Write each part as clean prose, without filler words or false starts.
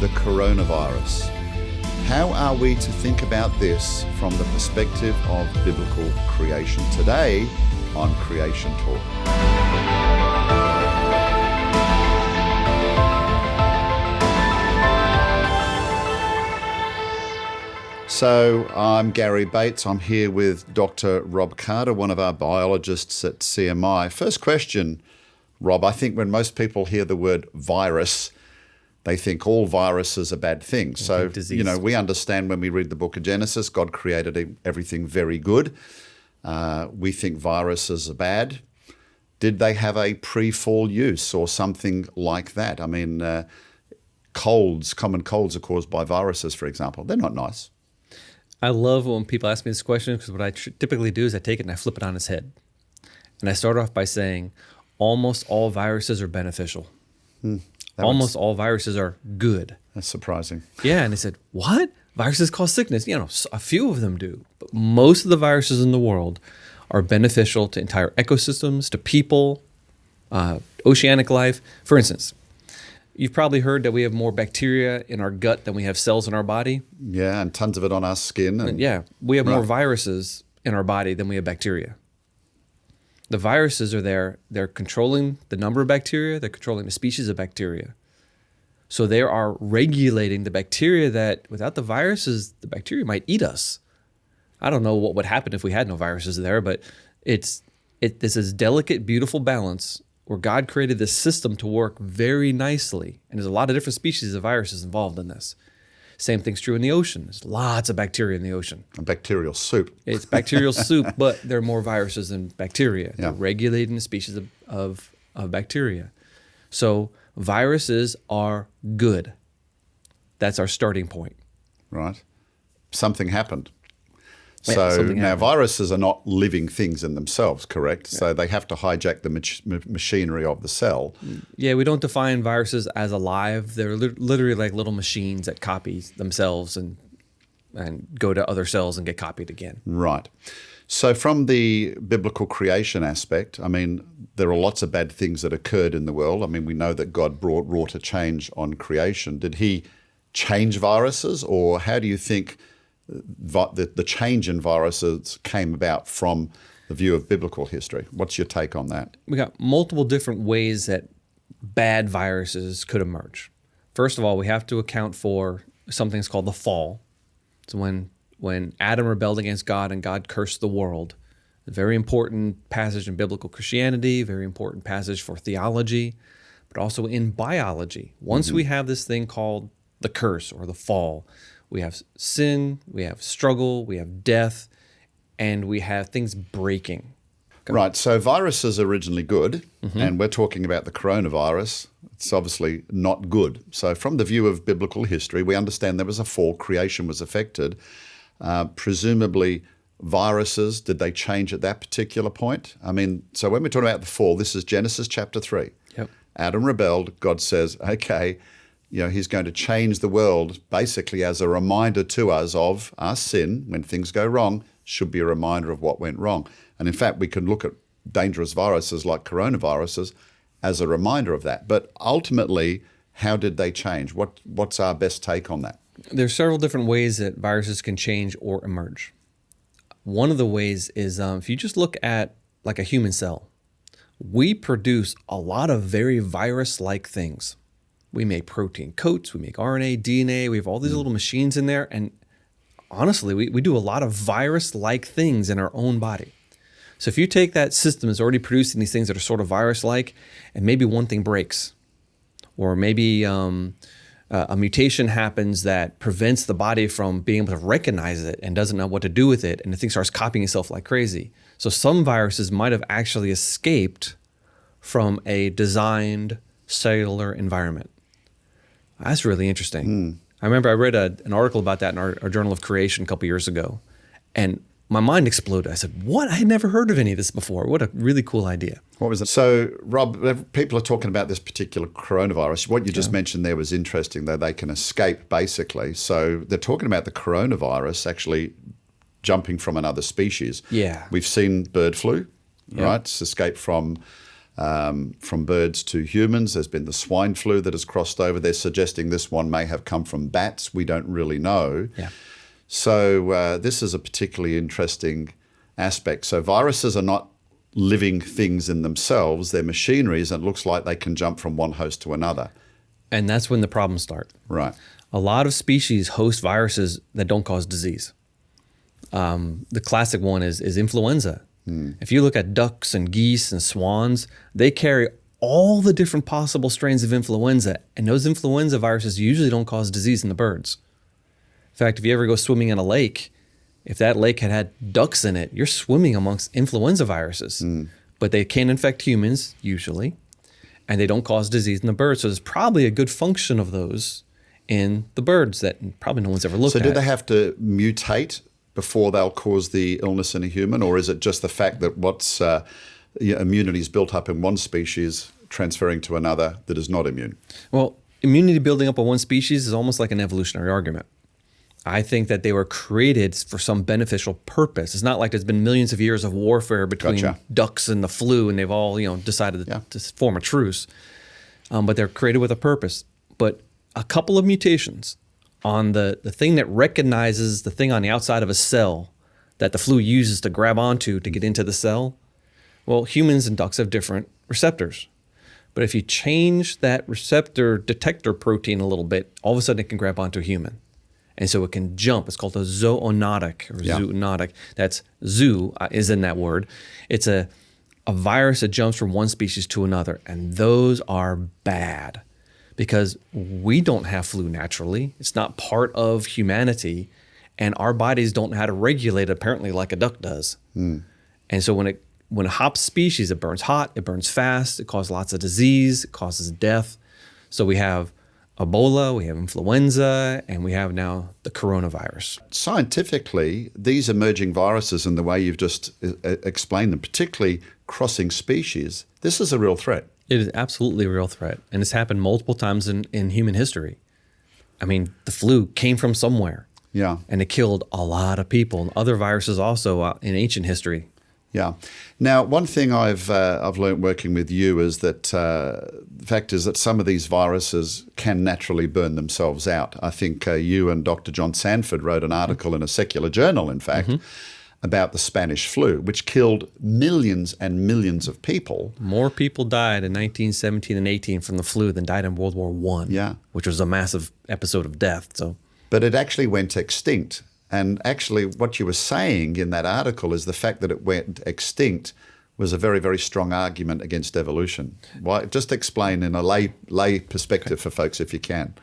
the coronavirus. How are we to think about this from the perspective of biblical creation? Today on Creation Talk. So I'm Gary Bates. I'm here with Dr. Rob Carter, one of our biologists at CMI. First question, Rob, I think when most people hear the word virus, they think all viruses are bad things. So, we understand when we read the book of Genesis, God created everything very good. We think viruses are bad. Did they have a pre-fall use or something like that? I mean, common colds are caused by viruses, for example. They're not nice. I love when people ask me this question because what I typically do is I take it and I flip it on its head. And I start off by saying, almost all viruses are beneficial. Almost all viruses are good. That's surprising. Yeah, and they said, what? Viruses cause sickness? A few of them do. But most of the viruses in the world are beneficial to entire ecosystems, to people, oceanic life. For instance, you've probably heard that we have more bacteria in our gut than we have cells in our body. Yeah, and tons of it on our skin. We have more viruses in our body than we have bacteria. The viruses are there. They're controlling the number of bacteria. They're controlling the species of bacteria. So they are regulating the bacteria that without the viruses, the bacteria might eat us. I don't know what would happen if we had no viruses there, but this is delicate, beautiful balance where God created this system to work very nicely. And there's a lot of different species of viruses involved in this. Same thing's true in the ocean. There's lots of bacteria in the ocean. A bacterial soup. It's bacterial soup, but there are more viruses than bacteria. Yeah. They're regulating the species of bacteria. So viruses are good. That's our starting point. Right. Something happened. Yeah, So something now happened. viruses are not living things in themselves, correct? Yeah. So they have to hijack the machinery of the cell. Yeah, we don't define viruses as alive. They're literally like little machines that copy themselves and go to other cells and get copied again. Right. So from the biblical creation aspect, I mean, there are lots of bad things that occurred in the world. I mean, we know that God wrought a change on creation. Did he change viruses, or how do you think the change in viruses came about from the view of biblical history? What's your take on that? We got multiple different ways that bad viruses could emerge. First of all, we have to account for something that's called the fall. So when Adam rebelled against God and God cursed the world, a very important passage in biblical Christianity, very important passage for theology, but also in biology. Once we have this thing called the curse or the fall, we have sin, we have struggle, we have death, and we have things breaking. Right, so viruses are originally good, and we're talking about the coronavirus. It's obviously not good. So from the view of biblical history, we understand there was a fall, creation was affected. Presumably viruses, did they change at that particular point? I mean, so when we're talking about the fall, this is Genesis chapter 3. Yep. Adam rebelled, God says, okay, he's going to change the world basically as a reminder to us of our sin. When things go wrong, should be a reminder of what went wrong. And in fact, we can look at dangerous viruses like coronaviruses as a reminder of that. But ultimately, how did they change? What's our best take on that? There's several different ways that viruses can change or emerge. One of the ways is if you just look at like a human cell, we produce a lot of very virus-like things. We make protein coats, we make RNA, DNA, we have all these little machines in there. And honestly, we do a lot of virus-like things in our own body. So if you take that system that's already producing these things that are sort of virus-like, and maybe one thing breaks, or maybe a mutation happens that prevents the body from being able to recognize it and doesn't know what to do with it, and the thing starts copying itself like crazy. So some viruses might have actually escaped from a designed cellular environment. That's really interesting. I remember I read an article about that in our Journal of Creation a couple years ago, and my mind exploded. I said, what? I had never heard of any of this before. What a really cool idea. What was it? So, Rob, people are talking about this particular coronavirus. What you just mentioned there was interesting, though. They can escape, basically. So they're talking about the coronavirus actually jumping from another species. Yeah. We've seen bird flu, right? It's escaped from from birds to humans. There's been the swine flu that has crossed over. They're suggesting this one may have come from bats. We don't really know. Yeah. So this is a particularly interesting aspect. So viruses are not living things in themselves. They're machineries, and it looks like they can jump from one host to another. And that's when the problems start. Right. A lot of species host viruses that don't cause disease. The classic one is influenza. If you look at ducks and geese and swans, they carry all the different possible strains of influenza, and those influenza viruses usually don't cause disease in the birds. In fact, if you ever go swimming in a lake, if that lake had ducks in it, you're swimming amongst influenza viruses. But they can't infect humans, usually, and they don't cause disease in the birds. So there's probably a good function of those in the birds that probably no one's ever looked at. So do they have to mutate before they'll cause the illness in a human, or is it just the fact that what's immunity is built up in one species transferring to another that is not immune? Well, immunity building up on one species is almost like an evolutionary argument. I think that they were created for some beneficial purpose. It's not like there's been millions of years of warfare between ducks and the flu, and they've all decided to form a truce. But they're created with a purpose. But a couple of mutations on the thing that recognizes the thing on the outside of a cell that the flu uses to grab onto to get into the cell, well, humans and ducks have different receptors. But if you change that receptor detector protein a little bit, all of a sudden it can grab onto a human. And so it can jump. It's called a zoonotic or zoonotic. That's zoo is in that word. It's a virus that jumps from one species to another. And those are bad because we don't have flu naturally. It's not part of humanity. And our bodies don't know how to regulate it apparently like a duck does. And so when it hops species, it burns hot, it burns fast, it causes lots of disease, it causes death. So we have Ebola, we have influenza, and we have now the coronavirus. Scientifically, these emerging viruses and the way you've just explained them, particularly crossing species, this is a real threat. It is absolutely a real threat. And it's happened multiple times in human history. I mean, the flu came from somewhere. Yeah. And it killed a lot of people. And other viruses also in ancient history. Yeah. Now, one thing I've learned working with you is that the fact is that some of these viruses can naturally burn themselves out. I think you and Dr. John Sanford wrote an article in a secular journal, in fact, about the Spanish flu, which killed millions and millions of people. More people died in 1917 and 18 from the flu than died in World War I, which was a massive episode of death. But it actually went extinct. And actually what you were saying in that article is the fact that it went extinct was a very, very strong argument against evolution. Why? Just explain in a lay perspective for folks if you can.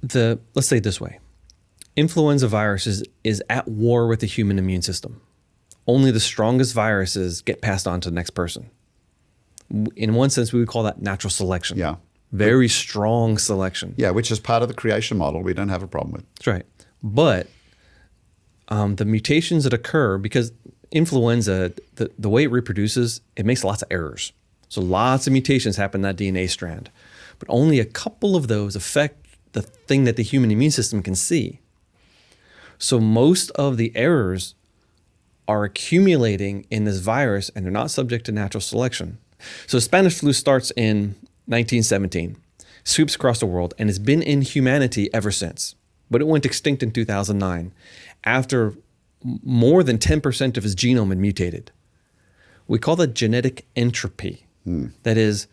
Let's say it this way. Influenza virus is at war with the human immune system. Only the strongest viruses get passed on to the next person. In one sense, we would call that natural selection. Yeah. Very strong selection. Yeah, which is part of the creation model we don't have a problem with. That's right. But the mutations that occur, because influenza, the way it reproduces, it makes lots of errors. So lots of mutations happen in that DNA strand. But only a couple of those affect the thing that the human immune system can see. So most of the errors are accumulating in this virus, and they're not subject to natural selection. So Spanish flu starts in 1917, sweeps across the world, and has been in humanity ever since. But it went extinct in 2009 after more than 10% of his genome had mutated. We call that genetic entropy. That is,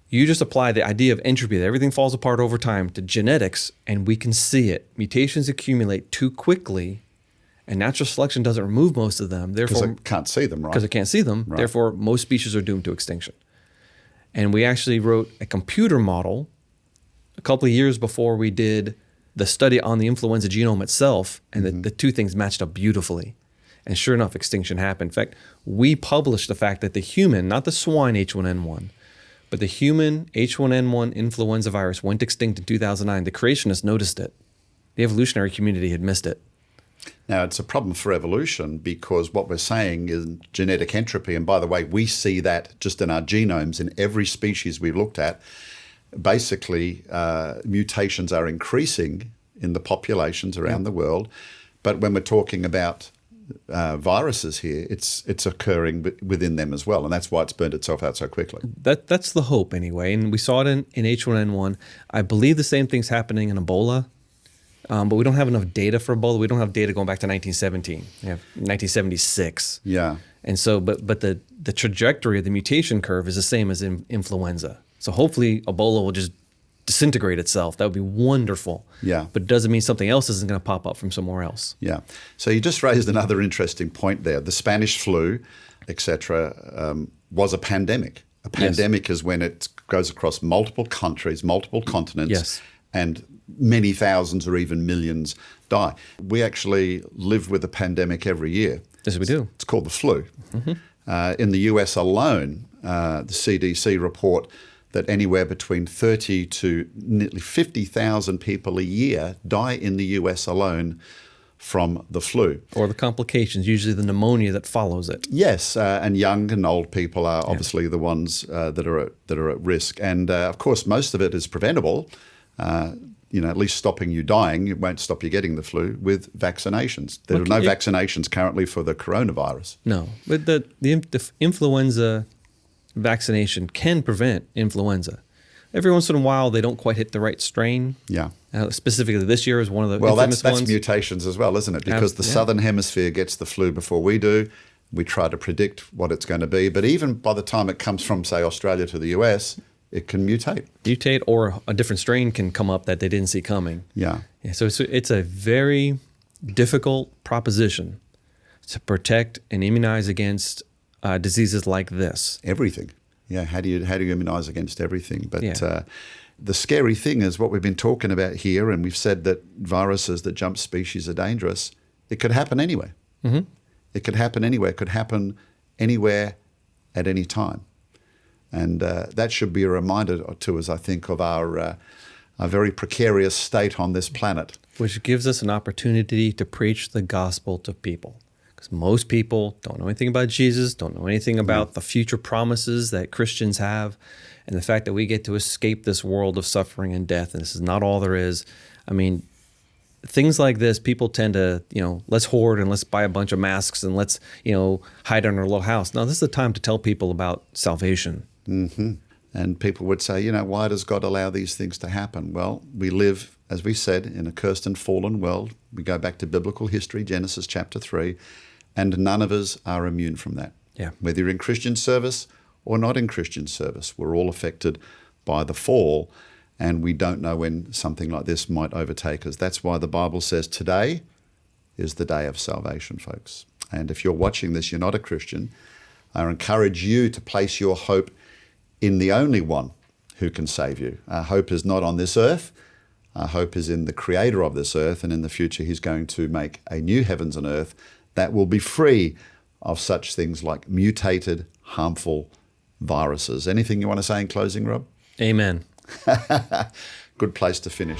you just apply the idea of entropy, that everything falls apart over time, to genetics, and we can see it. Mutations accumulate too quickly, and natural selection doesn't remove most of them. Because it can't see them, right? Because it can't see them. Right. Therefore, most species are doomed to extinction. And we actually wrote a computer model a couple of years before we did the study on the influenza genome itself, and the two things matched up beautifully. And sure enough, extinction happened. In fact, we published the fact that the human, not the swine H1N1, but the human H1N1 influenza virus went extinct in 2009. The creationists noticed it. The evolutionary community had missed it. Now, it's a problem for evolution because what we're saying is genetic entropy. And by the way, we see that just in our genomes in every species we've looked at. Basically, mutations are increasing in the populations around the world. But when we're talking about viruses here, it's occurring within them as well, and that's why it's burned itself out so quickly. That's the hope anyway, and we saw it in H1N1. I believe the same thing's happening in Ebola, but we don't have enough data for Ebola. We don't have data going back to 1917. We have 1976. Yeah. And so, but the trajectory of the mutation curve is the same as in influenza. So hopefully Ebola will just disintegrate itself. That would be wonderful. Yeah. But it doesn't mean something else isn't going to pop up from somewhere else. Yeah. So you just raised another interesting point there. The Spanish flu, etc., was a pandemic. A pandemic is when it goes across multiple countries, multiple continents, and many thousands or even millions die. We actually live with a pandemic every year. Yes, we do. It's called the flu. In the US alone, the CDC report that anywhere between 30 to nearly 50,000 people a year die in the US alone from the flu. Or the complications, usually the pneumonia that follows it. Yes, and young and old people are obviously the ones that are at risk. And of course, most of it is preventable. At least stopping you dying. It won't stop you getting the flu with vaccinations. There are no vaccinations currently for the coronavirus. No, but the influenza vaccination can prevent influenza. Every once in a while, they don't quite hit the right strain. Yeah. Specifically, this year is one of the well, infamous that's ones. mutations as well, isn't it? Because the southern hemisphere gets the flu before we do. We try to predict what it's going to be. But even by the time it comes from, say, Australia to the US, it can mutate. Mutate, or a different strain can come up that they didn't see coming. Yeah. So it's a very difficult proposition to protect and immunize against diseases like this. Everything. Yeah. How do you immunize against everything? But the scary thing is what we've been talking about here, and we've said that viruses that jump species are dangerous. It could happen anywhere. It could happen anywhere. It could happen anywhere at any time. And that should be a reminder to us, I think, of our very precarious state on this planet. Which gives us an opportunity to preach the gospel to people. Because most people don't know anything about Jesus, don't know anything about the future promises that Christians have, and the fact that we get to escape this world of suffering and death, and this is not all there is. I mean, things like this, people tend to, let's hoard and let's buy a bunch of masks and let's, hide in our little house. No, this is the time to tell people about salvation. And people would say, why does God allow these things to happen? Well, we live, as we said, in a cursed and fallen world. We go back to biblical history, Genesis chapter 3, and none of us are immune from that. Yeah. Whether you're in Christian service or not in Christian service, we're all affected by the fall, and we don't know when something like this might overtake us. That's why the Bible says today is the day of salvation, folks. And if you're watching this, you're not a Christian, I encourage you to place your hope in the only one who can save you. Our hope is not on this earth. Our hope is in the creator of this earth, and in the future he's going to make a new heavens and earth that will be free of such things like mutated, harmful viruses. Anything you want to say in closing, Rob? Amen. Good place to finish.